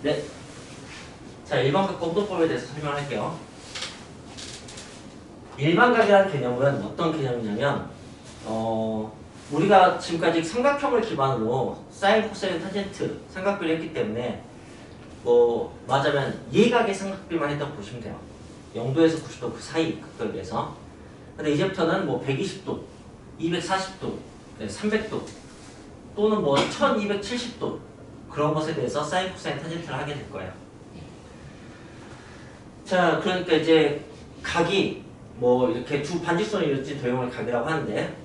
네. 자, 일반각 공동법에 대해서 설명할게요. 일반각이라는 개념은 어떤 개념이냐면, 우리가 지금까지 삼각형을 기반으로 사인, 코사인, 탄젠트 삼각비를 했기 때문에 맞아면 예각의 삼각비만 했다고 보시면 돼요. 0도에서 90도 그 사이 각도에 대해서. 근데 이제부터는 120도, 240도, 300도 또는 1270도 그런 것에 대해서 사인, 코사인, 탄젠트를 하게 될 거예요. 자, 그러니까 이제 각이 이렇게 두 반직선을 이루어진 도형을 각이라고 하는데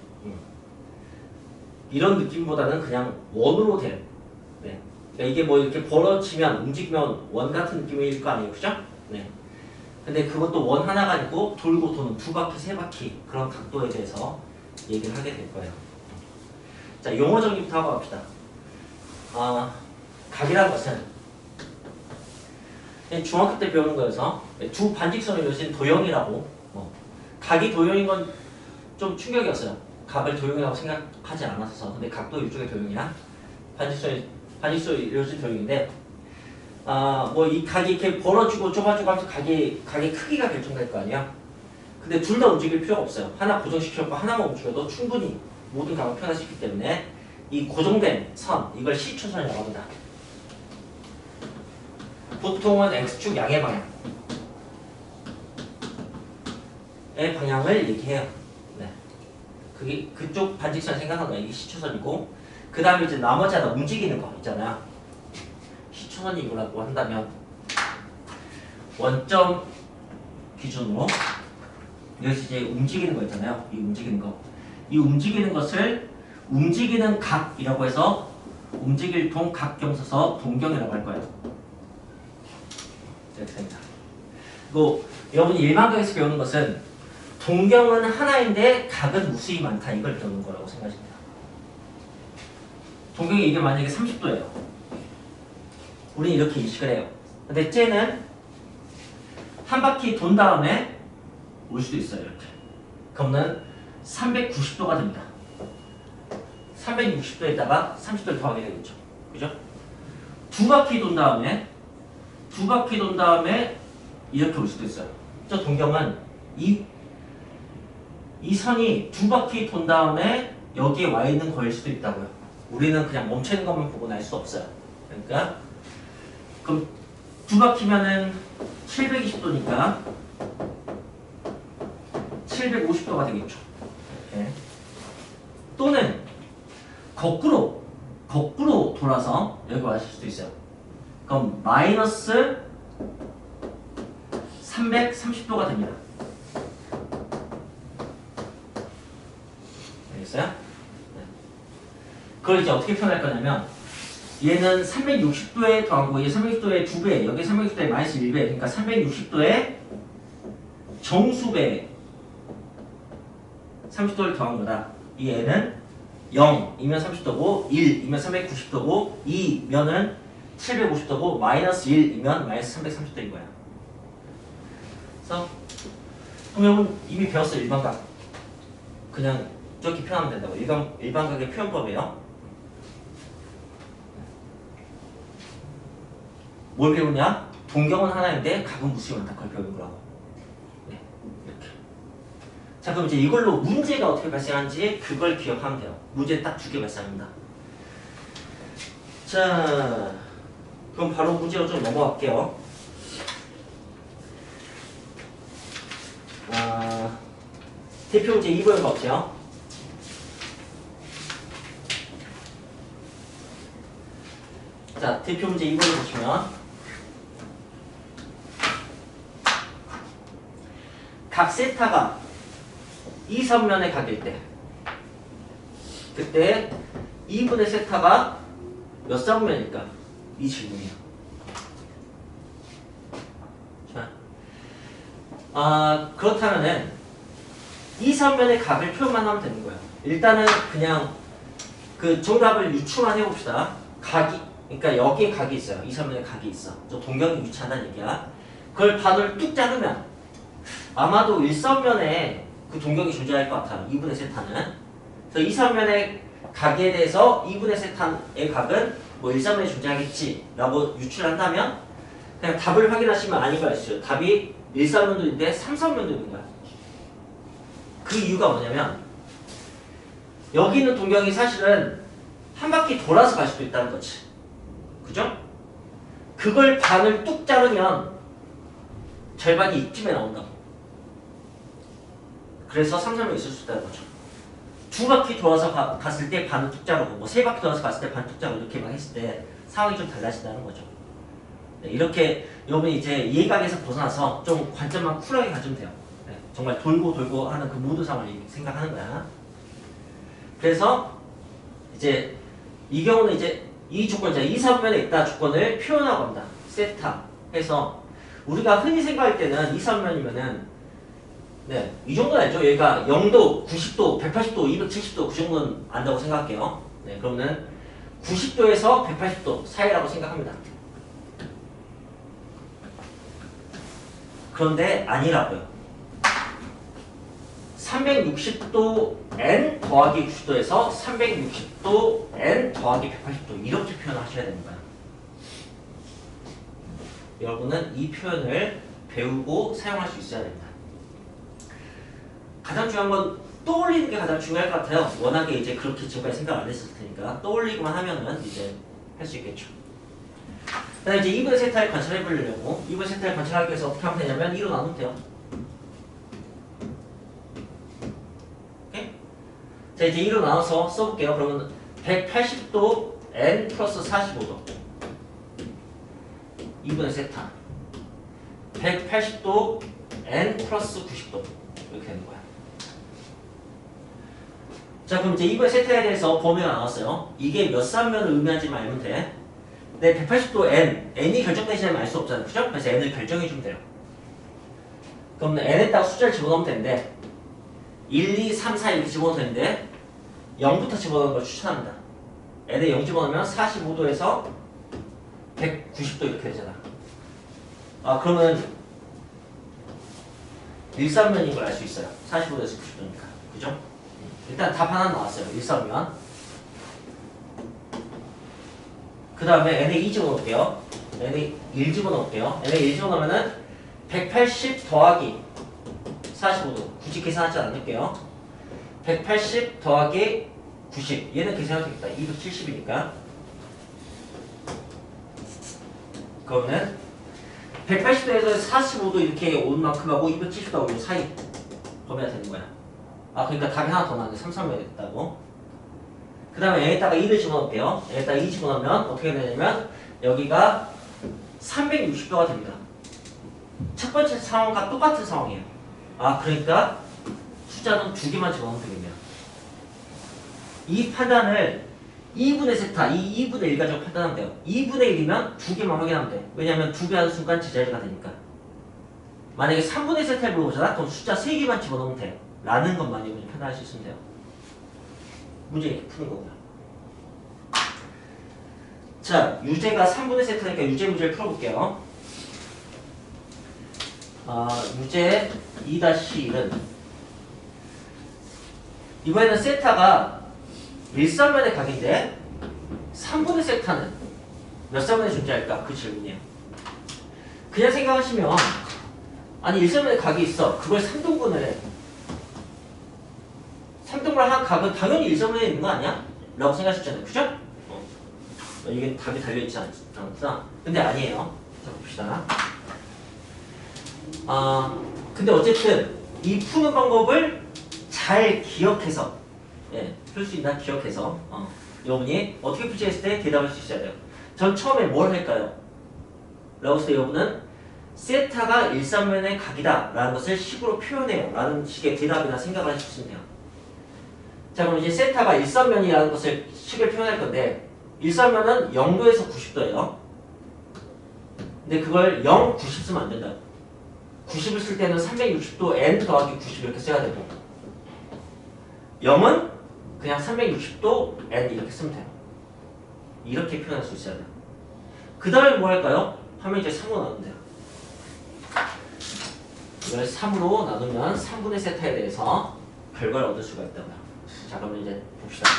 이런 느낌보다는 그냥 원으로 된 네. 그러니까 이게 이렇게 벌어지면 움직이면 원 같은 느낌일 거 아니에요, 그죠? 네. 근데 그것도 원 하나가 아니고 돌고 도는 두 바퀴, 세 바퀴 그런 각도에 대해서 얘기를 하게 될 거예요. 자, 용어 정리부터 하고 갑시다. 각이라는 것은 중학교 때 배우는 거여서 두 반직선을 이루어진 도형이라고. 각이 도형인 건 좀 충격이었어요. 각을 도형이라고 생각하지 않았어서. 근데 각도 일종의 도형이야. 반직선이 이루어진 도형인데, 이 각이 이렇게 벌어지고 좁아지고 하면서 각의 크기가 결정될 거 아니야. 근데 둘 다 움직일 필요가 없어요. 하나 고정시켜놓고 하나만 움직여도 충분히 모든 각을 표현할 수 있기 때문에 이 고정된 선, 이걸 시초선이라고 합니다. 보통은 X축 양의 방향. 의 방향을 얘기해요. 네. 그쪽 반직선 생각하는 거야. 이게 시초선이고, 그 다음에 이제 나머지 하나 움직이는 거 있잖아요. 시초선이 이거라고 한다면, 원점 기준으로, 여기서 이제 움직이는 거 있잖아요. 이 움직이는 거. 이 움직이는 것을 움직이는 각이라고 해서, 움직일 동 각경 써서 동경이라고 할 거예요. 이렇게 됩니다. 그리고 여러분이 일반각에서 배우는 것은 동경은 하나인데 각은 무수히 많다. 이걸 배우는 거라고 생각하시면 돼요. 동경이 이게 만약에 30도예요. 우리는 이렇게 인식을 해요. 근데 쟤는 한 바퀴 돈 다음에 올 수도 있어요. 이렇게. 그러면 390도가 됩니다. 360도에다가 30도를 더하게 되겠죠. 그죠? 두 바퀴 돈 다음에 이렇게 올 수도 있어요. 저 동경은 이 선이 두 바퀴 돈 다음에 여기에 와 있는 거일 수도 있다고요. 우리는 그냥 멈춰 있는 것만 보고 알 수 없어요. 그러니까 그럼 두 바퀴면은 720도니까 750도가 되겠죠. 이렇게. 또는 거꾸로 돌아서 여기 왔을 수도 있어요. 그럼 마이너스 330도가 됩니다. 알겠어요? 네. 그걸 이제 어떻게 표현할 거냐면 얘는 360도에 더한 거, 얘 360도에 2배, 여기 360도에 마이너스 1배, 그러니까 360도에 정수배 30도를 더한 거다. 이 애는 0이면 30도고 1이면 390도고 2면은 750도고 마이너스 1이면 마이너스 330도인 거야. 그래서 여러분 이미 배웠어요. 일반각. 그냥 이렇게 표현하면 된다고. 일반각의 표현법이에요. 뭘 배우냐? 동경은 하나인데 각은 무수히 많다. 그걸 배우는 거라고. 네, 이렇게. 자, 그럼 이제 이걸로 문제가 어떻게 발생하는지 그걸 기억하면 돼요. 문제 딱 2개 발생합니다. 자, 그럼 바로 문제로 좀 넘어갈게요. 대표 문제 2번을 볼게요. 자, 대표 문제 2번을 보시면 각 세타가 이 선면의 각일 때 그때 2분의 세타가 몇 쌍면일까? 이 질문이에요. 자, 그렇다면은 이 선면의 각을 표현만 하면 되는 거예요. 일단은 그냥 그 정답을 유추만 해봅시다. 그러니까 여기에 각이 있어요. 이 선면에 각이 있어. 저 동경이 유추한다는 얘기야. 그걸 반을 뚝 자르면 아마도 1선면에 그 동경이 존재할 것 같아요. 2분의 세타는. 그래서 이 선면의 각에 대해서 2분의 세타의 각은 뭐 1, 3분의 존재하겠지 라고 유출한다면 그냥 답을 확인하시면 아닌 걸 아시죠? 답이 1, 3면도인데 3, 3면도 있는 거야. 그 이유가 뭐냐면 여기 있는 동경이 사실은 한 바퀴 돌아서 갈 수도 있다는 거지. 그죠? 그걸 반을 뚝 자르면 절반이 이쯤에 나온다고. 그래서 3, 3면 있을 수 있다는 거죠. 두 바퀴 돌아서 갔을 때 반은 뚝 자르고 뭐 세 바퀴 돌아서 갔을 때 반 뚝 자르고 이렇게만 했을 때 상황이 좀 달라진다는 거죠. 네, 이렇게 여러분이 이제 이해각에서 벗어나서 좀 관점만 쿨하게 가지면 돼요. 네, 정말 돌고 돌고 하는 그 모든 상황을 생각하는 거야. 그래서 이제 이 경우는 이제 이 조건, 이 사분면에 있다 조건을 표현하고 합니다. 세타 해서 우리가 흔히 생각할 때는 이 사분면이면은 네, 이 정도는 알죠? 얘가 0도, 90도, 180도, 270도 그 정도는 안다고 생각할게요. 네, 그러면 90도에서 180도 사이라고 생각합니다. 그런데 아니라고요. 360도 n 더하기 90도에서 360도 n 더하기 180도 이렇게 표현하셔야 되는 거예요. 여러분은 이 표현을 배우고 사용할 수 있어야 됩니다. 가장 중요한 건 떠올리는 게 가장 중요할 것 같아요. 워낙에 이제 그렇게 지금까지 생각 안 했을 테니까 떠올리기만 하면은 이제 할 수 있겠죠. 그다음에 이제 2분의 세타를 관찰해 보려고 2분의 세타를 관찰하기 위해서 어떻게 하면 되냐면 2로 나누면 돼요. 오케이? 자 이제 2로 나눠서 써볼게요. 그러면 180도 n 플러스 45도 2분의 세타 180도 n 플러스 90도 이렇게 되는 거야. 자 그럼 이제 2분의 세타에 대해서 범위가 나왔어요. 이게 몇 삼면을 의미하지만 알면 돼. 네, 180도 n이 결정되지 않으면 알 수 없잖아요. 그죠? 그래서 n을 결정해주면 돼요. 그럼 n에다가 숫자를 집어넣으면 되는데 1, 2, 3, 4 이렇게 집어넣으면 되는데 0부터 집어넣는 걸 추천합니다. n에 0 집어넣으면 45도에서 190도 이렇게 되잖아. 아 그러면 1삼면인 걸 알 수 있어요. 45도에서 90도니까. 그죠? 일단 답 하나 나왔어요. 1삼면. 그 다음에 n에 2 집어넣을게요. n에 1 집어넣을게요. n에 1 집어넣으면은 180 더하기 45도. 굳이 계산하지 않을게요. 180 더하기 90. 얘는 계산해도 되겠다. 270이니까. 그러면 180도에서 45도 이렇게 온 만큼하고 270도하고 이 사이 범위가 되는 거야. 아 그러니까 답이 하나 더 나왔네. 3, 3이 됐다고. 그 다음에 n에다가 2를 집어넣을게요. n에다가 2 집어넣으면 어떻게 되냐면 여기가 360도가 됩니다. 첫 번째 상황과 똑같은 상황이에요. 아 그러니까 숫자는 두 개만 집어넣으면 되겠네요. 이 판단을 2분의 세타, 이 2분의 1 가지고 판단하면 돼요. 2분의 1이면 두 개만 확인하면 돼. 왜냐면 두 배 하는 순간 제자리가 되니까. 만약에 3분의 세타를 물어보잖아? 그럼 숫자 3개만 집어넣으면 돼. 라는 것만 여러분이 판단할 수 있으면 돼요. 문제 이렇게 푸는 거고요. 자, 유제가 3분의 세타니까 유제 문제를 풀어볼게요. 유제 2-1은 이번에는 세타가 1삼면의 각인데 3분의 세타는 몇 삼면에 존재할까? 그 질문이에요. 그냥 생각하시면 아니 1삼면의 각이 있어. 그걸 3등분을 해. 3등분을 한 각은 당연히 1삼면에 있는 거 아니야? 라고 생각하셨잖아요. 그죠? 이게 답이 달려있지 않구나. 근데 아니에요. 자 봅시다. 근데 어쨌든 이 푸는 방법을 잘 기억해서 풀 수 있나 기억해서 여러분이 어떻게 풀지 했을 때 대답할 수 있어야 돼요. 전 처음에 뭘 할까요? 라고 했을 때 여러분은 세타가 1삼면의 각이다 라는 것을 식으로 표현해요 라는 식의 대답이나 생각을 하시면 돼요. 자 그럼 이제 세타가 1삼면이라는 것을 식을 표현할 건데 1삼면은 0도에서 90도예요. 근데 그걸 0, 90 쓰면 안 된다. 90을 쓸 때는 360도 n 더하기 90 이렇게 써야 되고 0은 그냥 360도 n 이렇게 쓰면 돼요. 이렇게 표현할 수 있어야 돼요. 그 다음에 뭐 할까요? 하면 이제 3으로 나누면 돼요. 이걸 3으로 나누면 3분의 세타에 대해서 결과를 얻을 수가 있다고요. 자 그러면 이제 봅시다.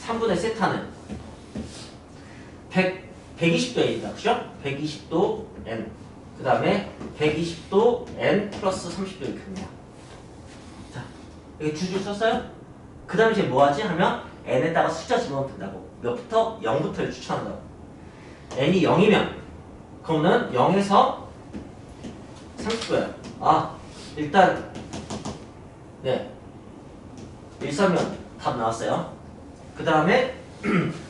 3분의 세타는 120도 n이다. 그죠? 120도 n. 그 다음에 120도 n 플러스 30도 이렇게 됩니다. 자, 여기 주줄 썼어요? 그 다음에 이제 뭐 하지? 하면 n에다가 숫자 집어넣으면 된다고. 몇부터? 0부터를 추천한다고. n이 0이면 그러면 0에서 30도야. 아, 일단 네, 1, 3면 답 나왔어요. 그 다음에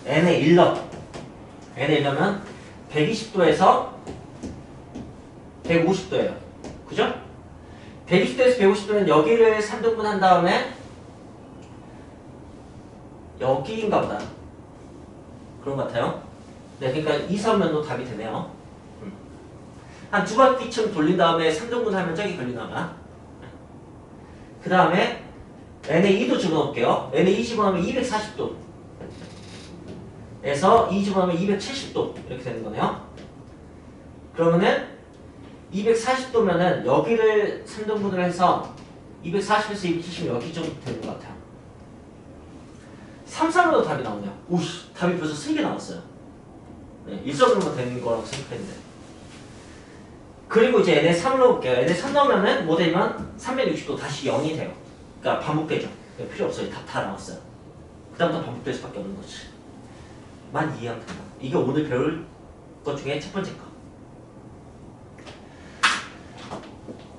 n에 1넣. n에 1넣으면 120도에서 150도예요. 그죠? 120도에서 150도는 여기를 3등분 한 다음에 여기인가 보다. 그런 것 같아요. 네, 그러니까 2, 3면도 답이 되네요. 한 두 바퀴쯤 돌린 다음에 3등분 하면 저기 걸리나봐. 그 다음에 n에 2도 집어넣을게요. n에 2 집어넣으면 240도 에서 2 집어넣으면 270도 이렇게 되는 거네요. 그러면은 240도면은 여기를 3등분을 해서 240에서 270 여기 정도 되는 것 같아요. 3, 3으로 답이 나오네요. 오씨, 답이 벌써 3개 나왔어요. 네, 1점으로만 되는 거라고 생각했는데. 그리고 이제 n에 3 넣을게요. n에 3 넣으면은 뭐 되면 360도 다시 0이 돼요. 그러니까 반복되죠. 필요 없어요. 답 다 나왔어요. 그 다음부터 반복될 수밖에 없는 거지. 만 이해하면 된다. 이게 오늘 배울 것 중에 첫 번째 거.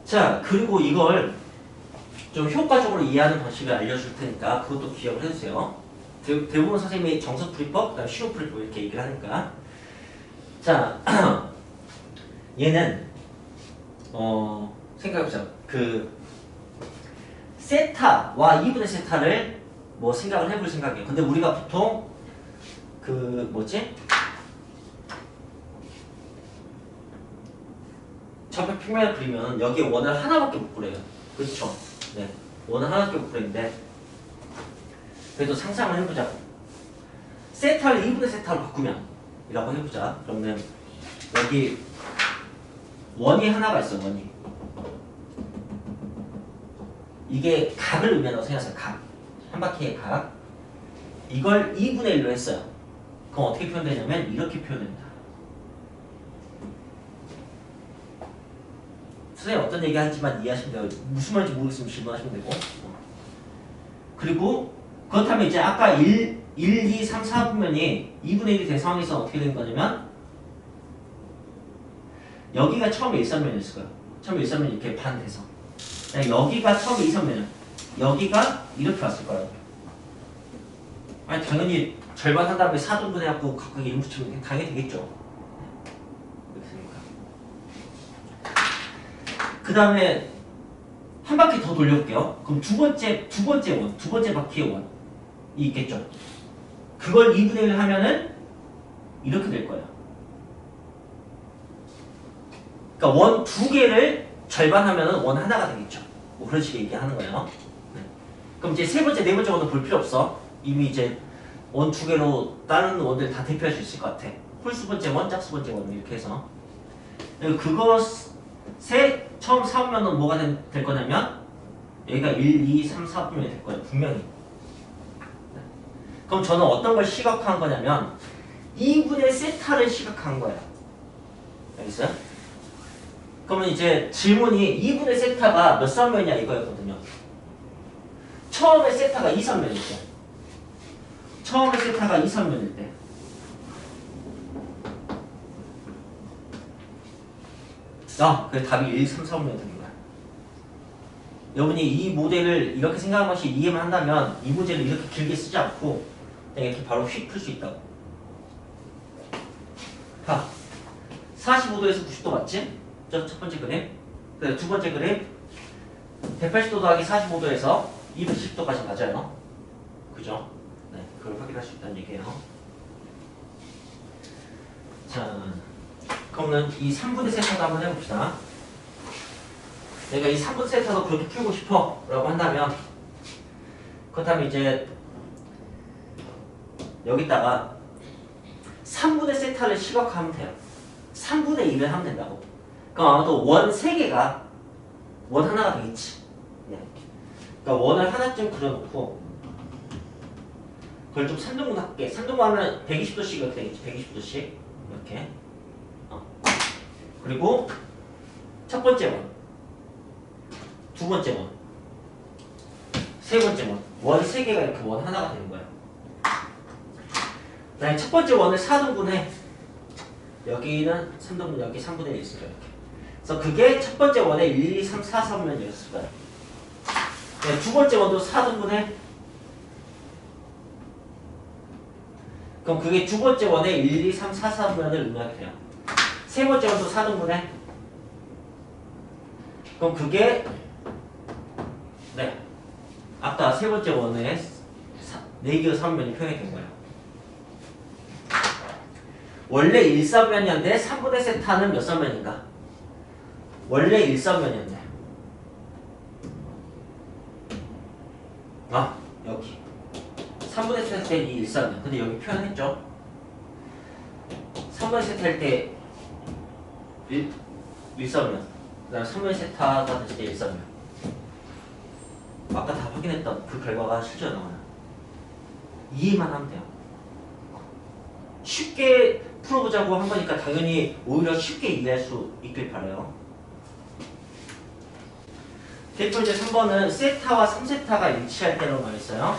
자, 그리고 이걸 좀 효과적으로 이해하는 방식을 알려줄 테니까 그것도 기억을 해주세요. 대부분 선생님이 정석풀이법, 그다음 쉬운풀이법 이렇게 얘기를 하니까. 자, 얘는 생각해보자. 그 세타와 2분의 세타를 뭐 생각을 해볼 생각이에요. 근데 우리가 보통 그 뭐지? 좌표 평면을 그리면 여기에 원을 하나밖에 못 그려요. 그렇죠? 네, 원을 하나밖에 못 그리는데 그래도 상상을 해보자. 세타를 2분의 세타로 바꾸면 이라고 해보자. 그러면 여기 원이 하나가 있어. 원이 이게 각을 의미한다고 생각하세요. 각. 한 바퀴의 각. 이걸 2분의 1로 했어요. 그럼 어떻게 표현되냐면 이렇게 표현됩니다. 선생님 어떤 얘기 하는지만 이해하시면 돼요. 무슨 말인지 모르겠으면 질문하시면 되고. 그리고 그렇다면 이제 아까 1, 2, 3, 4분면이 2분의 1이 된 상황에서 어떻게 된 거냐면 여기가 처음에 1, 3면이었을 거예요. 처음에 1, 3면이 이렇게 반 돼서 여기가 처음에 2, 3면이야. 여기가 이렇게 왔을 거예요. 아니 당연히 절반 한 다음에 4등분 해갖고 각각 이름 붙이면 당연히 되겠죠. 그 다음에 한 바퀴 더 돌려볼게요. 그럼 두 번째 바퀴의 원이 있겠죠. 그걸 2분의 1 하면은 이렇게 될 거예요. 그러니까 원 두 개를 절반 하면은 원 하나가 되겠죠. 뭐 그런 식의 얘기하는 거예요. 네. 그럼 이제 세 번째, 네 번째 원은 볼 필요 없어. 이미 이제 원 두 개로 다른 원들 다 대표할 수 있을 것 같아. 홀수 번째 원, 짝수 번째 원 이렇게 해서 그것에 처음 4분면은 뭐가 될 거냐면 여기가 1, 2, 3, 4분면이 될 거예요. 분명히. 네. 그럼 저는 어떤 걸 시각화한 거냐면 2분의 세타를 시각화한 거예요. 알겠어요? 그러면 이제 질문이 2분의 세타가 몇 삼면이냐 이거였거든요. 처음에 세타가 2, 3면일 때. 처음에 세타가 2, 3면일 때. 그래서 답이 1, 3, 4분면이 되는 거야. 여러분이 이 모델을 이렇게 생각한 것이 이해만 한다면 이 문제를 이렇게 길게 쓰지 않고 그냥 이렇게 바로 휙 풀 수 있다고. 자, 45도에서 90도 맞지? 첫 번째 그림. 그래, 두 번째 그림. 180도 더하기 45도에서 210도까지 맞아요. 그죠? 네, 그걸 확인할 수 있다는 얘기예요. 자, 그러면 이 3분의 세타도 한번 해봅시다. 내가 이 3분의 세타도 그렇게 풀고 싶어 라고 한다면 그렇다면 이제 여기다가 3분의 세타를 시각화하면 돼요. 3분의 1을 하면 된다고. 그럼 아마도 원 3개가 원 하나가 되겠지. 네. 그러니까 원을 하나쯤 그려놓고 그걸 좀 3등분 할게. 3등분 하면 120도씩 이렇게 되겠지. 120도씩 이렇게. 그리고 첫 번째 원, 두 번째 원, 세 번째 원. 원 3개가 이렇게 원 하나가 되는 거예요. 그다음에 첫 번째 원을 4등분해. 여기는 3등분, 여기 3분의 1 있을 거예요. 그래서 그게 첫 번째 원의 1, 2, 3, 4, 3면이었을 거예요. 네, 두 번째 원도 4등분해. 그럼 그게 두 번째 원의 1, 2, 3, 4, 3면을 의미하게 돼요. 세 번째 원도 4등분해. 그럼 그게 네, 아까 세 번째 원의 4개의 3면이 표현이 된 거예요. 원래 1,3면이었는데 3분의 세타는 몇 삼면인가? 원래 1,3면이었네. 아, 여기 3분의 세타 이 1,3면. 근데 여기 표현했죠? 3분의 세타 할 때 1,3면. 그 다음 3분의 세타가 됐을 때 1,3면. 아까 다 확인했던 그 결과가 실제로 나와요. 이해만 하면 돼요. 쉽게 풀어보자고 한 거니까 당연히 오히려 쉽게 이해할 수 있길 바라요. 대표 문제 3번은 세타와 3세타가 일치할 때라고 나와 있어요.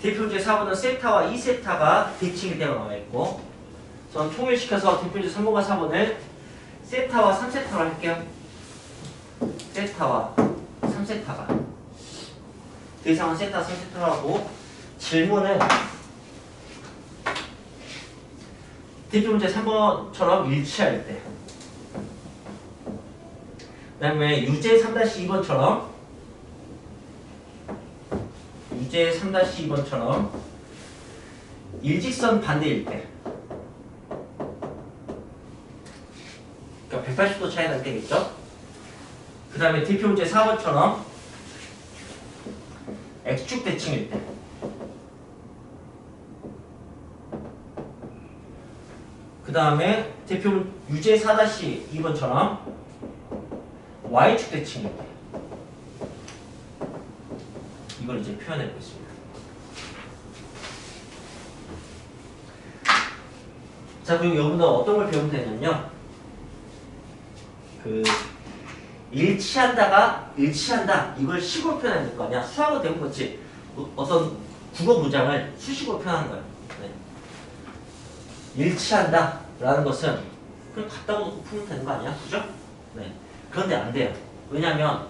대표 문제 4번은 세타와 2세타가 대칭일 때라고 나와 있고, 전 통일시켜서 대표 문제 3번과 4번을 세타와 3세타로 할게요. 세타와 3세타가. 그 이상은 세타, 3세타로 하고, 질문은 대표 문제 3번처럼 일치할 때, 그 다음에 유제 3-2번처럼 유제 3-2번처럼 일직선 반대일 때, 그러니까 180도 차이 날 때겠죠? 그 다음에 대표 문제 4번처럼 X축 대칭일 때, 그 다음에 대표 유제 4-2번처럼 Y축 대칭일 때, 이걸 이제 표현해 보겠습니다. 자, 그리고 여러분들 어떤 걸 배우면 되냐면요, 일치한다 이걸 식으로 표현하는 거 아니야. 수학은 대부분 그렇지. 어떤 국어 문장을 수식으로 표현하는 거예요. 네. 일치한다 라는 것은 그냥 갖다 놓고 풀면 되는 거 아니야? 그죠? 네. 그런데 안 돼요. 왜냐면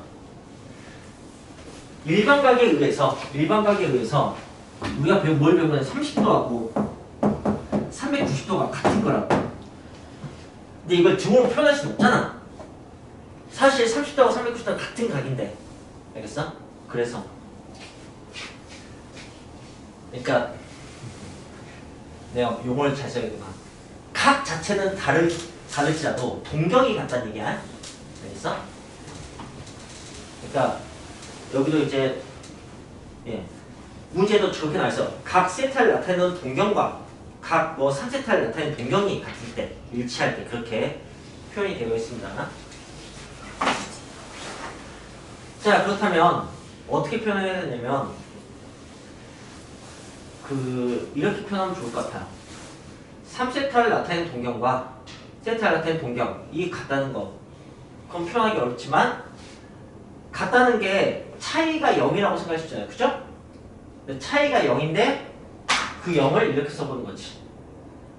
일반각에 의해서 우리가 뭘 배우면 30도하고 390도가 같은 거라고. 근데 이걸 등으로 표현할 수 없잖아. 사실 30도하고 390도가 같은 각인데, 알겠어? 그래서 그러니까 내가 용어를 잘 써야겠구나. 각 자체는 다르지라도 동경이 같다는 얘기야. 알겠어? 그러니까 여기도 이제 문제도 저렇게 나와있어. 각 세타를 나타내는 동경과 각 3세타를 나타내는 동경이 같을 때, 일치할 때 그렇게 표현이 되어 있습니다. 자, 그렇다면 어떻게 표현해야 되냐면 이렇게 표현하면 좋을 것 같아요. 3세타를 나타내는 동경과 세타를 나타내는 동경이 같다는 거, 그건 표현하기 어렵지만 같다는 게 차이가 0이라고 생각할 수 있잖아요. 그죠? 차이가 0인데 그 0을 이렇게 써보는 거지.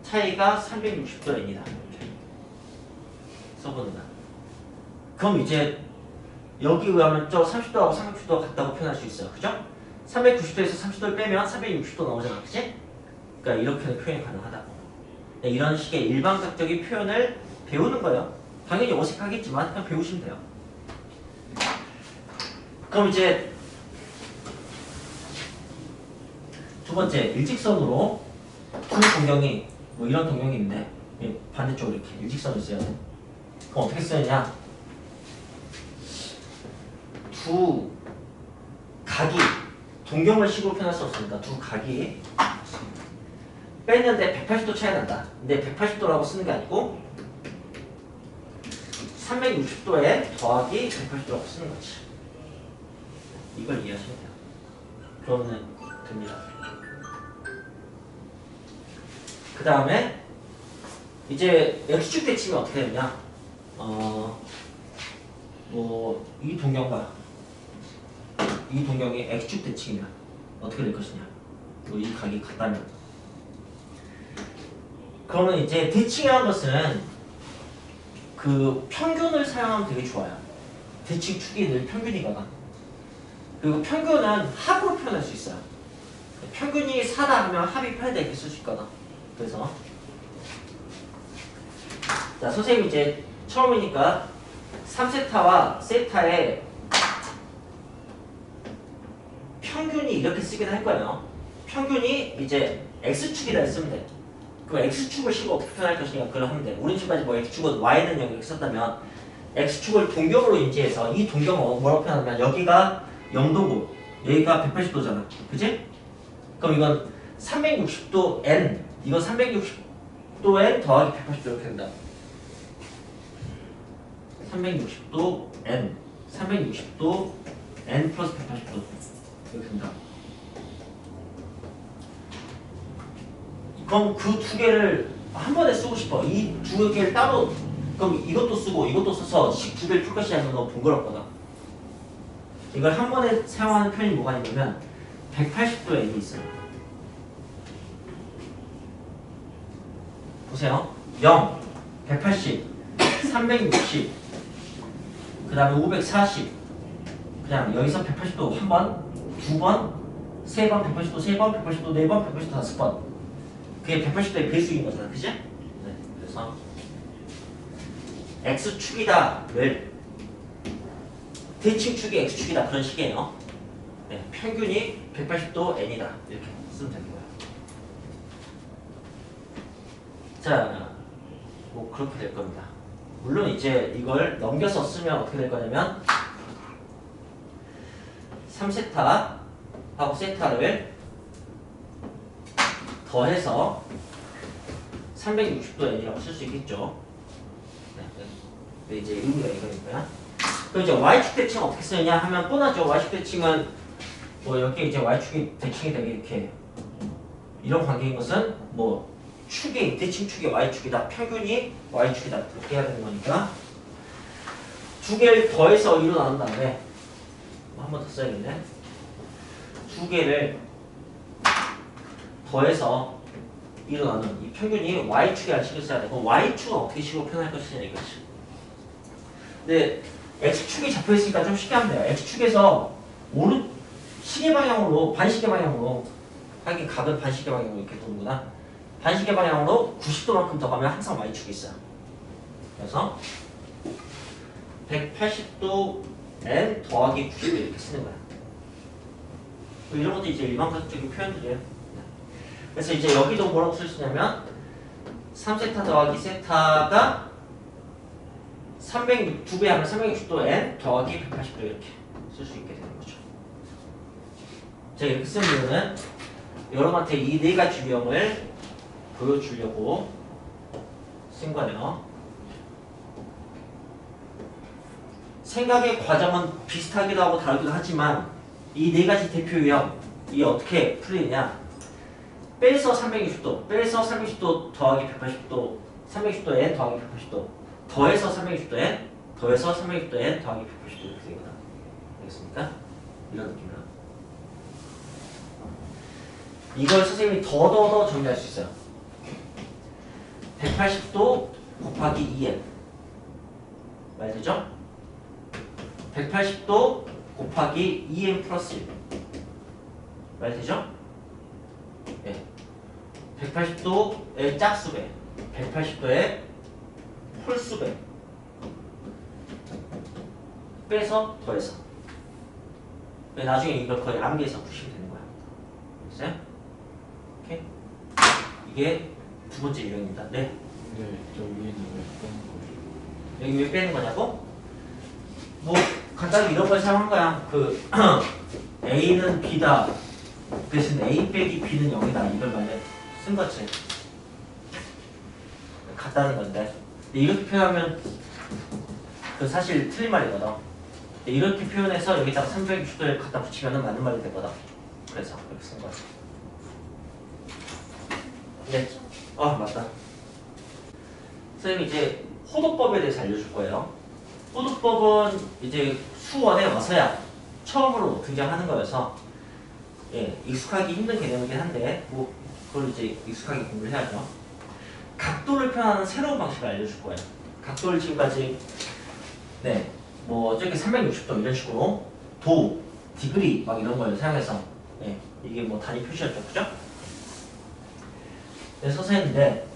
차이가 360도입니다. 이렇게 써보는 거야. 그럼 이제 여기 의하면 저 30도하고 360도가 같다고 표현할 수 있어요. 그죠? 390도에서 30도를 빼면 360도 나오잖아. 그치? 그러니까 이렇게는 표현이 가능하다고. 이런 식의 일반각적인 표현을 배우는 거예요. 당연히 어색하겠지만 그냥 배우시면 돼요. 그럼 이제 두 번째, 일직선으로 두 동경이 이런 동경이 있는데 반대쪽으로 이렇게 일직선을 써야 돼. 그럼 어떻게 쓰느냐? 두 각이 동경을 식으로 표현할 수 없으니까 두 각이 뺐는데 180도 차이 난다. 근데 180도라고 쓰는 게 아니고 360도에 더하기 180도라고 쓰는 거지. 이걸 이해하시면 돼요. 그러면 됩니다. 그 다음에 이제 X축 대칭이 어떻게 되냐? 뭐 이 동경과 이 동경이 X축 대칭이면 어떻게 될 것이냐? 뭐 이 각이 같다면 그러면 이제 대칭이라는 것은 그 평균을 사용하면 되게 좋아요. 대칭 축이 늘 평균이거든. 그리고 평균은 합으로 표현할 수 있어요. 평균이 4다 하면 합이 8다 이렇게 쓸 수 있거든. 그래서 자 선생님 이제 처음이니까 3세타와 세타의 평균이 이렇게 쓰긴 할 거예요. 평균이 이제 X축이다 했으면 돼. 그 X축을 씌고 어떻게 표현할 것이냐 그걸 하면 돼. 우리 지금까지 뭐 X축은 Y는 0 이렇게 썼다면 X축을 동경으로 인지해서 이 동경을 뭐라고 표현하면 여기가 0도고 여기가 180도잖아. 그치? 그럼 이건 360도 N 이거 360도 N 더하기 180도 이렇게 된다. 360도 N 360도 N 플러스 180도 이렇게 된다. 그럼 그 두 개를 한 번에 쓰고 싶어. 이 두 개를 따로 그럼 이것도 쓰고 이것도 써서 식 두 개를 풀 것이 아니면 너무 번거롭거든. 이걸 한 번에 사용하는 편이 뭐가 있냐면 180도 N이 있어요. 보세요. 0, 180, 360, 그 다음에 540 그냥 여기서 180도 한 번, 두 번, 세 번 180도, 세 번 180도, 네 번 180도, 다섯 번 그게 180도의 배수인 거잖아. 그치? 네. 그래서 X축이다를 대칭축이 X축이다 그런 식이에요. 네. 평균이 180도 N이다 이렇게 쓰면 되는 거예요. 자, 뭐 그렇게 될 겁니다. 물론 이제 이걸 넘겨서 쓰면 어떻게 될 거냐면 3세타하고 세타를 더해서 360도 N이라고 쓸 수 있겠죠. 네, 이제 의미가 이거니까요. 그럼 이제 Y축 대칭 어떻게 쓰느냐 하면 뻔하죠. Y축 대칭은 뭐 여기 이제 Y축이 대칭이 되게 이렇게 이런 관계인 것은 뭐 축이 대칭 축이 Y축이다. 평균이 Y축이다. 이렇게 해야 되는 거니까 두 개를 더해서 2로 나눈 다음에 한 번 더 써야겠네. 두 개를 더해서 2로 나눈 이 평균이 Y축이라는 식을 써야 돼. 그럼 Y축은 어떻게 식으로 표현할 것이냐 이거지. 근데 X축이 잡혀있으니까 좀 쉽게 하면 돼요. X축에서 오른 시계 방향으로 반시계 방향으로 하긴 각은 반시계 방향으로 이렇게 도는구나. 반시계 방향으로 90도만큼 더 가면 항상 Y축이 있어요. 그래서 180도 N 더하기 90도 이렇게 쓰는 거야. 이런 것도 이제 일반가적인 표현들이에요. 그래서 이제 여기도 뭐라고 쓸 수 있냐면 3세타 더하기 세타가 2배 하면 360도 N 더하기 180도 이렇게 쓸 수 있게 되는 거죠. 제가 이렇게 쓴 이유는 여러분한테 이 네 가지 유형을 보여주려고 쓴 거네요. 생각의 과정은 비슷하기도 하고 다르기도 하지만 이 네 가지 대표 유형이 어떻게 풀리냐 빼서 360도, 빼서 360도 더하기 180도, 360도 N 더하기 180도 더해서 360도 N, 더해서 360도 N 더하기 180도 이렇게 되거든. 알겠습니까? 이런 느낌으로 이걸 선생님이 더 정리할 수 있어요. 180도 곱하기 2N 말되죠? 180도 곱하기 2N 플러스 1 말되죠? 네. 180도의 짝수배 180도의 홀수배 빼서 더해서 나중에 이걸 거의 암기해서 푸시면 되는 거야. 됐어요? 오케이? 이게 두 번째 유형입니다. 네? 네, 저 위에는 왜 빼는 거예요? 여기 왜 빼는 거냐고? 뭐 간단히 이런 걸 사용한 거야. 그 A는 B다 대신 A 빼기 B는 0이다 이걸 만약 쓴 거지. 같다는 건데 이렇게 표현하면 그 사실 틀린 말이거든. 이렇게 표현해서 여기다가 360도를 갖다 붙이면 맞는 말이 되거든. 그래서 이렇게 쓴 거지. 네. 아 맞다. 선생님 이제 호도법에 대해서 알려줄 거예요. 호도법은 이제 수원에 와서야 처음으로 등장하는 거여서 예, 익숙하기 힘든 개념이긴 한데 뭐 그걸 이제 익숙하게 공부를 해야죠. 각도를 표현하는 새로운 방식을 알려줄 거예요. 각도를 지금까지 네, 뭐 저렇게 360도 이런 식으로 도, 디그리 막 이런 걸 사용해서 예, 이게 뭐 단위 표시였죠, 그죠? 네, 서서했는데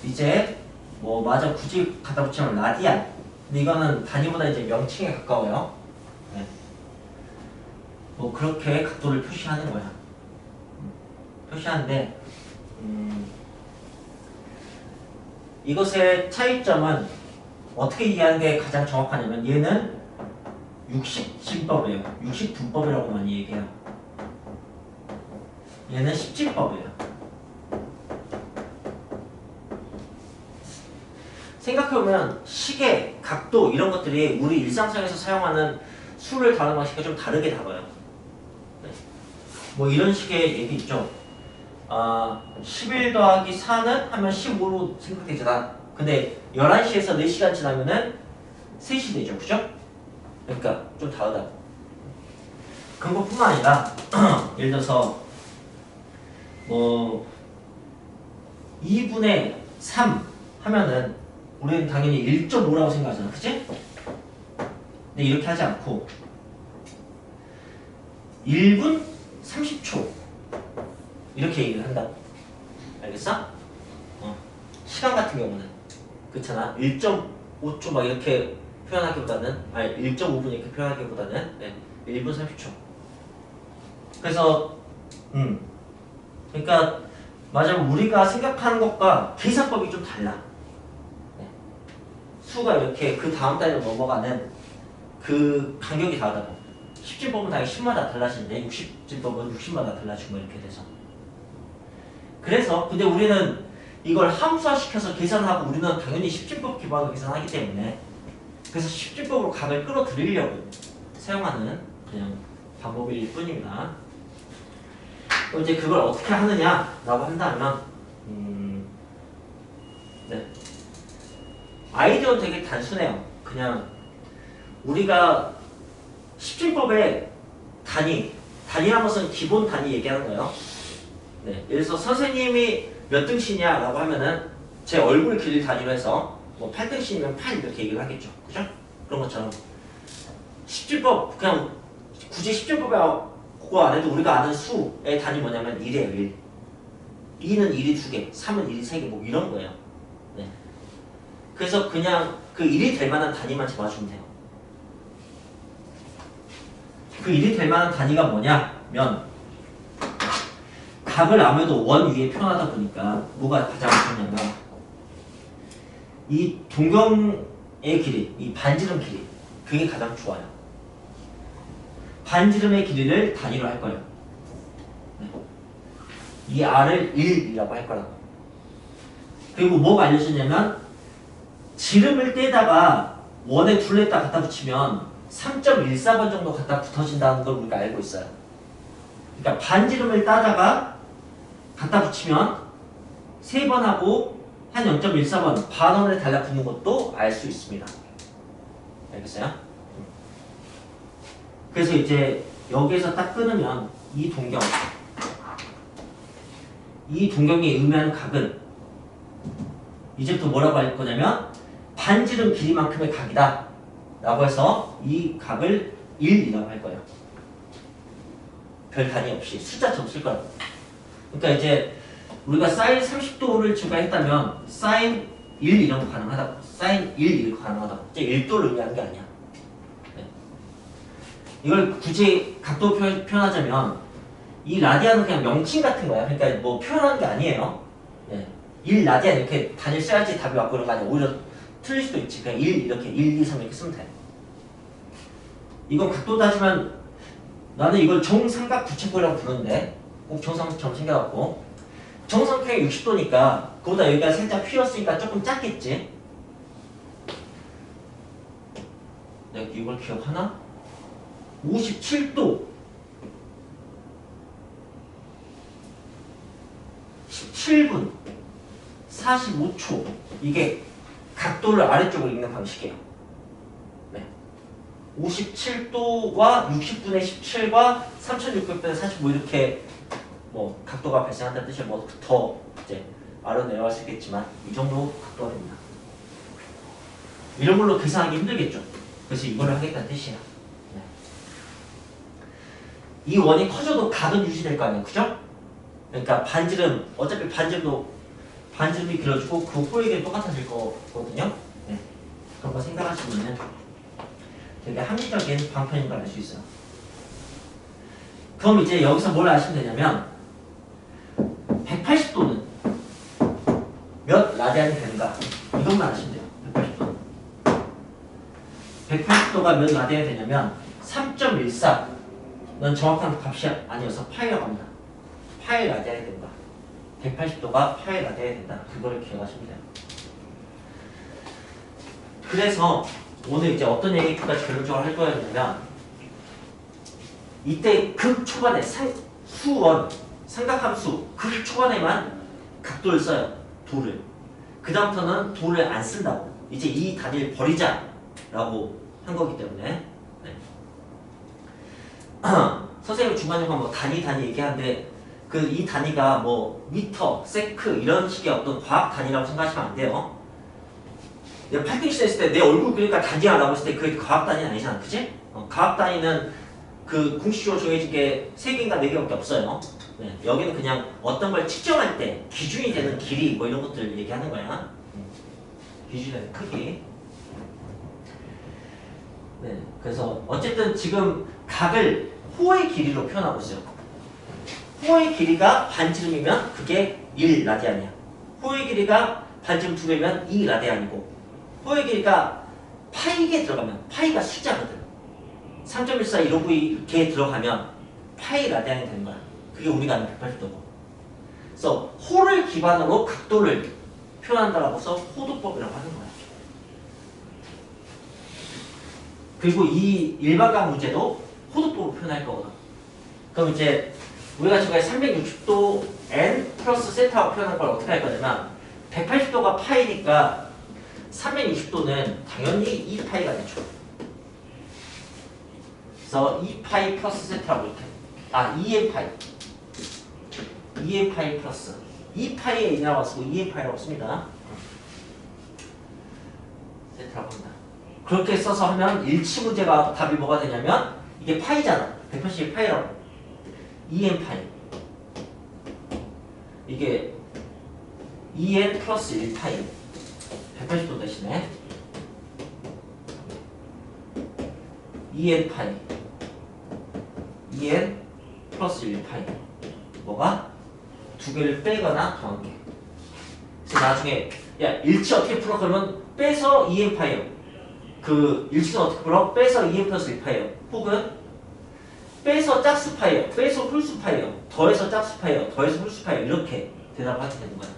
이제 뭐 맞아 굳이 갖다 붙이면 라디안. 근데 이거는 단위보다 이제 명칭에 가까워요. 네. 뭐 그렇게 각도를 표시하는 거야. 표시하는데 이것의 차이점은 어떻게 이해하는 게 가장 정확하냐면 얘는 60진법이에요. 60분법이라고 많이 얘기해요. 얘는 10진법이에요. 생각해보면 시계, 각도 이런 것들이 우리 일상생활에서 사용하는 수를 다루는 방식과 좀 다르게 다뤄요. 네. 뭐 이런 식의 얘기 있죠. 11 더하기 4는 하면 15로 생각되잖아. 근데 11시에서 4시간 지나면은 3시 되죠. 그죠? 그러니까 좀 다르다. 그런 것뿐만 아니라 예를 들어서 뭐 2분의 3 하면은 우리는 당연히 1.5라고 생각하잖아. 그치? 근데 이렇게 하지 않고 1분 30초 이렇게 얘기를 한다. 알겠어? 시간 같은 경우는 그렇잖아. 1.5초 막 이렇게 표현하기보다는 1.5분 이렇게 표현하기보다는 네, 1분 30초. 그래서 그러니까 맞아 우리가 생각하는 것과 계산법이 좀 달라. 네. 수가 이렇게 그 다음 단위로 넘어가는 그 간격이 다르다고. 10진법은 당연히 10마다 달라지는데 60진법은 60마다 달라지고 뭐 이렇게 돼서. 그래서 근데 우리는 이걸 함수화시켜서 계산하고 우리는 당연히 10진법 기반으로 계산하기 때문에 그래서 10진법으로 각을 끌어들이려고 사용하는 그냥 방법일 뿐입니다. 그럼 이제 그걸 어떻게 하느냐라고 한다면 네. 아이디어는 되게 단순해요. 그냥 우리가 10진법의 단위라는 것은 기본 단위 얘기하는 거예요. 네. 예를 들어서 선생님이 몇 등신이냐라고 하면은 제 얼굴 길이 단위로 해서 뭐 8등신이면 8 이렇게 얘기를 하겠죠. 그죠? 그런 것처럼 10진법 그냥 굳이 10진법에 그거 안 해도 우리가 아는 수의 단위 뭐냐면 1이에요. 1. 2는 1이 2개, 3은 1이 3개 뭐 이런 거예요. 네. 그래서 그냥 그 1이 될 만한 단위만 잡아주면 돼요. 그 1이 될 만한 단위가 뭐냐면 각을 아무래도 원 위에 표현하다 보니까 뭐가 가장 좋냐면 이 동경의 길이, 이 반지름 길이 그게 가장 좋아요. 반지름의 길이를 단위로 할 거예요. 네. 이 R을 1이라고 할 거라고. 그리고 뭐가 알려주냐면 지름을 떼다가 원에 둘레에다 갖다 붙이면 3.14번 정도 갖다 붙어진다는 걸 우리가 알고 있어요. 그러니까 반지름을 따다가 갖다 붙이면 3번 하고 한 0.14번 반원에 달라붙는 것도 알 수 있습니다. 알겠어요? 그래서 이제 여기에서 딱 끊으면 이 동경이 의미하는 각은 이제부터 뭐라고 할 거냐면 반지름 길이만큼의 각이다 라고 해서 이 각을 1이라고 할 거예요. 별 단위 없이 숫자처럼 쓸 거라고. 그러니까 이제 우리가 사인 30도를 증가했다면 사인 1 이런 거 가능하다고. 사인 1 이런 거 가능하다고. 이제 1도를 의미하는 게 아니야. 네. 이걸 굳이 각도 표현하자면 이 라디안은 그냥 명칭 같은 거야. 그러니까 뭐 표현하는 게 아니에요. 네. 1 라디안 이렇게 단위를 써야지 답이 왔고 이런 거 아니야. 오히려 틀릴 수도 있지. 그냥 1 이렇게 1, 2, 3 이렇게 쓰면 돼. 이건 각도 따지면 나는 이걸 정삼각 부채꼴이라고 부르는데 꼭 정삼각처럼 생겨갖고 정삼각이 60도니까 그보다 여기가 살짝 휘었으니까 조금 작겠지. 내가 이걸 기억하나? 57도 17분 45초. 이게 각도를 아래쪽으로 읽는 방식이에요. 네. 57도와 60분의 17과 3600분의 45 이렇게 뭐 각도가 발생한다는 뜻이 뭐 더 이제 아래로 내려갈 수 있겠지만 이 정도 각도가 됩니다. 이런 걸로 계산하기 힘들겠죠. 그래서 이거를 하겠다는 뜻이에요. 네. 이 원이 커져도 각은 유지될 거 아니에요, 그죠? 그러니까 반지름 어차피 반지름이 길어지고 그 호의 똑같아질 거거든요. 네. 그런 거 생각하시면 되게 합리적인 방편인 걸 알 수 있어요. 그럼 이제 여기서 뭘 아시면 되냐면 180도는 몇 라디안이 되는가 이것만 아시면 돼요. 180도가 몇 라디안이 되냐면 3.14는 정확한 값이 아니어서 파이라고 합니다. 파이 라디안이 된다. 180도가 파이 라디안이 된다. 그거를 기억하시면 돼요. 그래서 오늘 이제 어떤 얘기까지 결론적으로 할 거였냐면 이때 극 초반에 수원 삼각함수 극 초반에만 각도를 써요. 도를. 그 다음부터는 도를 안 쓴다고. 이제 이 단위를 버리자라고 한 거기 때문에 네. 선생님 중간중간 뭐 단위 얘기하는데 그 이 단위가 뭐 미터, 세크 이런 식의 어떤 과학 단위라고 생각하시면 안 돼요. 내가 8등신 했을 때 내 얼굴 그리니까 단위하라고 했을 때 그게 과학 단위는 아니잖아, 그치? 과학 단위는 그 공식적으로 정해진 게 3개인가 4개밖에 없어요. 네, 여기는 그냥 어떤 걸 측정할 때 기준이 되는 길이 뭐 이런 것들 얘기하는 거야. 기준이 되는 크기. 네, 그래서 어쨌든 지금 각을 호의 길이로 표현하고 있어요. 호의 길이가 반지름이면 그게 1라디안이야. 호의 길이가 반지름 2배면 2라디안이고 호의 길이가 파이에 들어가면 파이가 숫자거든. 3.14 159 이렇게 들어가면 파이 라디안이 되는 거야. 그게 우리가 아는 180도고. 그래서 호를 기반으로 각도를 표현한다라고 해서 호도법이라고 하는 거야. 그리고 이 일반각 문제도 호도법으로 표현할 거거든. 그럼 이제 우리가 지금 360도 n 플러스 세타로 표현한 걸 어떻게 할 거냐면 180도가 파이니까 360도는 당연히 2파이가 되죠. 그래서 2파이 플러스 세타라고 이렇게 2n파이 2n파이 플러스 2파이에 n이라고 쓰고 2n파이라고 씁니다. 세타라고 합니다. 그렇게 써서 하면 일치 문제가 답이 뭐가 되냐면 이게 파이잖아. 180이 파이라고 2n파이 이게 2n 플러스 1파이 180도 대신에 2n파이 2n 플러스 1파이 뭐가? 두 개를 빼거나 더한 게. 그래서 나중에 야 일치 어떻게 풀어? 그러면 빼서 2n파이요. 그 일치는 어떻게 풀어? 빼서 2n 플러스 1파이요. 혹은 빼서 짝수파이요. 빼서 홀수파이요. 더해서 짝수파이요. 더해서 홀수파이요. 이렇게 대답을 하게 되는 거야.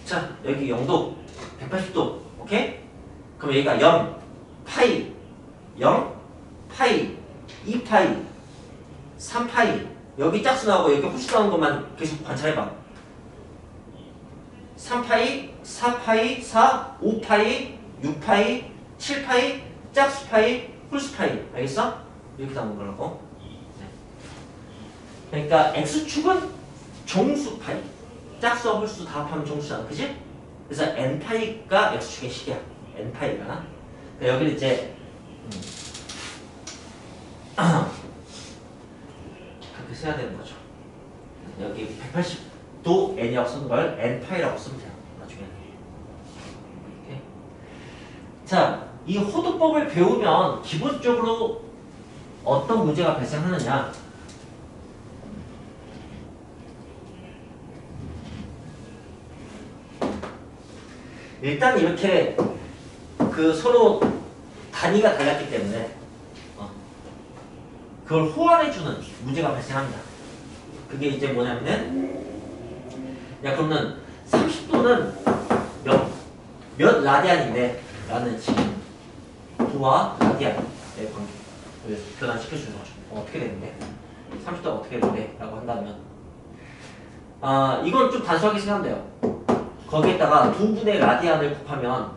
자 여기 0도 180도 오케이? 그럼 여기가 0 파이 0 파이 2파이 3파이 여기 짝수 나오고 여기 홀수 나오는 것만 계속 관찰해봐. 3파이 4파이 4 5파이 6파이 7파이 짝수파이 홀수파이 알겠어? 이렇게 나오는 거라고. 네. 그러니까 x축은 정수파이 짝수와 홀수 다 합하면 정수잖아, 그지? 그래서 n파이가 x축의 식이야. n파이가. 그러니까 여기는 이제 그렇게 써야 되는 거죠. 여기 180도 n이라고 쓰는 걸 n파이라고 쓰면 돼요. 나중에. 이렇게. 자, 이 호도법을 배우면 기본적으로 어떤 문제가 발생하느냐? 일단 이렇게 그 서로 단위가 달랐기 때문에 그걸 호환해주는 문제가 발생합니다. 그게 이제 뭐냐면은 야 그러면 30도는 몇 라디안인데 라는 지금 도와 라디안의 관계를 변환시켜주는 거죠. 어떻게 되는데? 30도가 어떻게 되는데? 라고 한다면 이건 좀 단순하게 생각하면 돼요. 거기에다가 2분의 라디안을 곱하면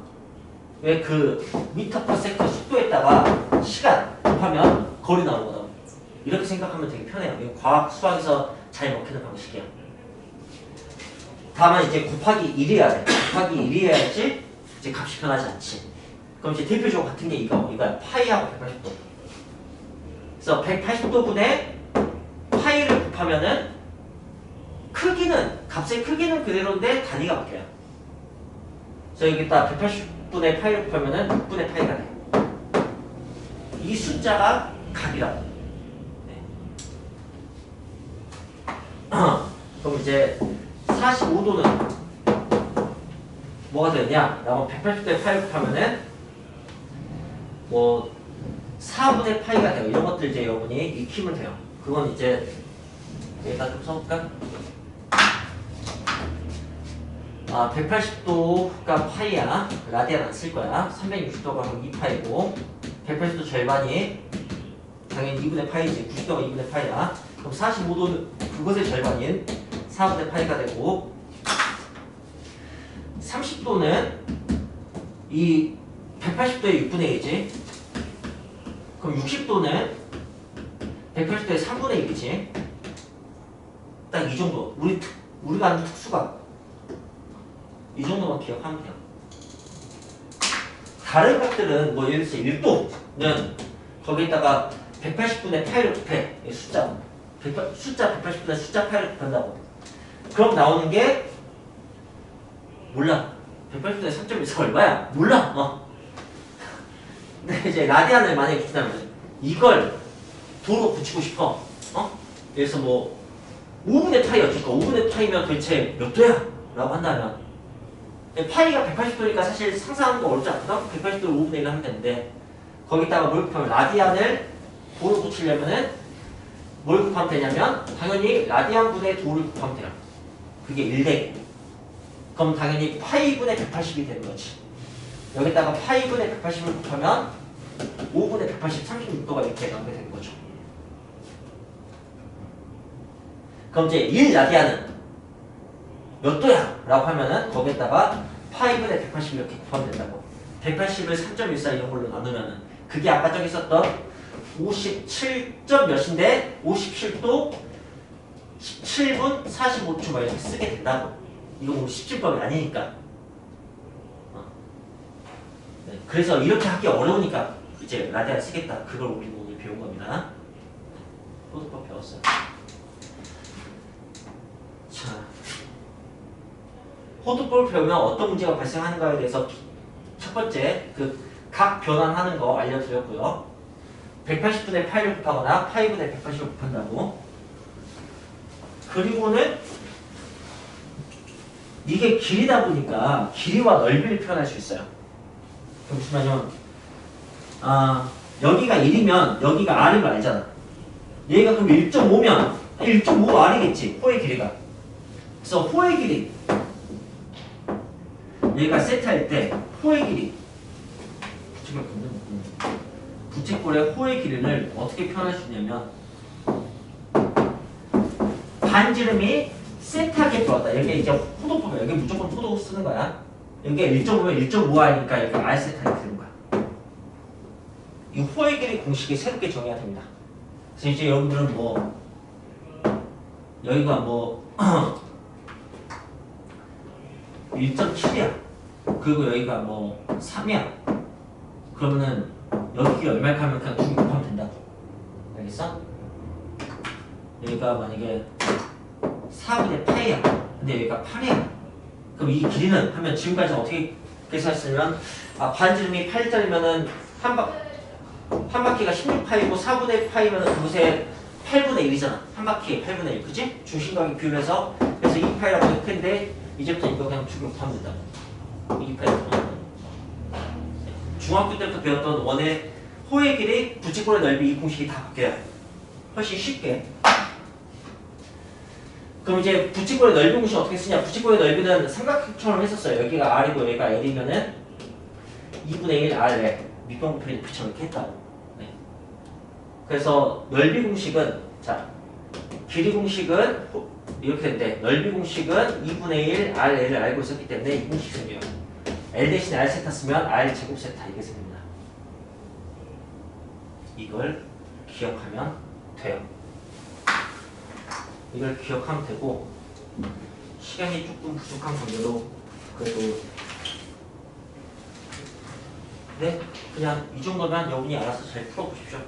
왜 그 미터 퍼 세컨드 속도에다가 시간 곱하면 거리 나오거든. 이렇게 생각하면 되게 편해요. 이거 과학 수학에서 잘 먹히는 방식이야. 다만 이제 곱하기 1이어야 돼. 곱하기 1이어야지 이제 값이 변하지 않지. 그럼 이제 대표적으로 같은 게 이거야. 파이하고 180도. 그래서 180도분의 파이를 곱하면은 값의 크기는 그대로인데 단위가 바뀌어요. 그래서 여기다 180분의 파이를 곱하면은 6분의 파이가 돼. 이 숫자가 각이라고. 네. 그럼 이제 45도는 뭐가 되느냐? 라고 180도의 파이를 곱하면은 뭐 4분의 파이가 돼요. 이런 것들 이제 여러분이 익히면 돼요. 그건 이제 일단 좀 써볼까? 180도가 파이야. 라디안 안 쓸 거야. 360도가 그럼 2파이고 180도 절반이 당연히 2분의 파이지. 90도가 2분의 파이야. 그럼 45도는 그것의 절반인 4분의 파이가 되고 30도는 이 180도의 6분의 1이지. 그럼 60도는 180도의 3분의 1이지. 딱 이 정도. 우리가 아는 특수가 이 정도만 기억하면 돼요. 다른 것들은 뭐 예를 들어서 1도는 거기에다가 180분의 파이를 곱해. 숫자 180분의 숫자 파이를 곱한다고. 그럼 나오는 게 몰라. 180분의 3.14 얼마야? 몰라. 근데 이제 라디안을 만약에 붙인다면 이걸 도로 붙이고 싶어. 그래서 뭐 5분의 파이 어쩔 거. 5분의 파이면 도대체 몇 도야? 라고 한다면 파이가 180도니까 사실 상상하는 거 어렵지 않거든? 180도를 5분의 1 하면 되는데 거기다가 뭘 곱하면 라디안을 도로 붙이려면은 뭘 곱하면 되냐면 당연히 라디안분의 도를 곱하면 돼요. 그게 1대 그럼 당연히 파이분의 180이 되는 거지. 여기다가 파이분의 180을 곱하면 5분의 180, 36도가 이렇게 나오게 되는 거죠. 그럼 이제 1라디안은 몇 도야? 라고 하면은 거기에다가 파이분의 180 이렇게 곱하면 된다고. 180을 3.14 이런 걸로 나누면은 그게 아까 저기 있었던 57점 몇인데 57도 17분 45초 막 이렇게 쓰게 된다고. 이거 뭐 십진법이 아니니까. 네, 그래서 이렇게 하기 어려우니까 이제 라디안 쓰겠다. 그걸 우리 오늘 배운 겁니다. 호두법 배웠어요. 자, 호두법을 배우면 어떤 문제가 발생하는가에 대해서 첫 번째 그 각 변환하는 거 알려드렸고요. 180분의 파이를 곱하거나 파이분의 180을 곱한다고. 그리고는 이게 길이다 보니까 길이와 넓이를 표현할 수 있어요. 잠시만요. 여기가 1이면 여기가 R인 거 알잖아. 얘가 그럼 1.5면 1.5R이겠지. 호의 길이가. 그래서 호의 길이 얘가 세타일 때 호의 길이 부채꼴의 호의 길이를 어떻게 표현할 수 있냐면 반지름이 세타게 들어왔다. 여기 이제 호도법이야. 여기 무조건 호도 쓰는 거야. 여기 1.5면 1.5R이니까 여기 R 세타가 되는 거야. 이 호의 길이 공식이 새롭게 정해야 됩니다. 그래서 이제 여러분들은 뭐 여기가 뭐 1.7이야. 그리고 여기가 뭐 3이야. 그러면은 여기가 얼마일까 하면 그냥 2개 곱하면 된다고. 알겠어? 여기가 만약에 4분의 파이야. 근데 여기가 8이야. 그럼 이 길이는 하면 지금까지 어떻게 계산했으면 반지름이 8짜리면은 한 바퀴가 16파이고 4분의 파이면은 그곳에 8분의 1이잖아. 한 바퀴에 8분의 1. 그치? 중심각의 비율에서 그래서 2파이라고 했는데 이제부터 이거 그냥 2개 곱하면 된다고. 2파이. 중학교 때부터 배웠던 원의 호의 길이, 부채꼴의 넓이 이 공식이 다 바뀌어요. 훨씬 쉽게. 그럼 이제 부채꼴의 넓이 공식 어떻게 쓰냐? 부채꼴의 넓이는 삼각형처럼 했었어요. 여기가 R이고 여기가 L이면은 2분의 1 R에 밑변 곱하기 F처럼 이렇게 했다고. 네. 그래서 넓이 공식은 자 길이 공식은 이렇게 된대. 넓이 공식은 2분의 1 RL을 알고 있었기 때문에 이 공식 생겨요. L 대신에 R 세타 쓰면 R 제곱 세타 이게 생깁니다. 이걸 기억하면 돼요. 이걸 기억하면 되고 시간이 조금 부족한 관계로 그래도 네 그냥 이 정도면 여러분이 알아서 잘 풀어보십시오.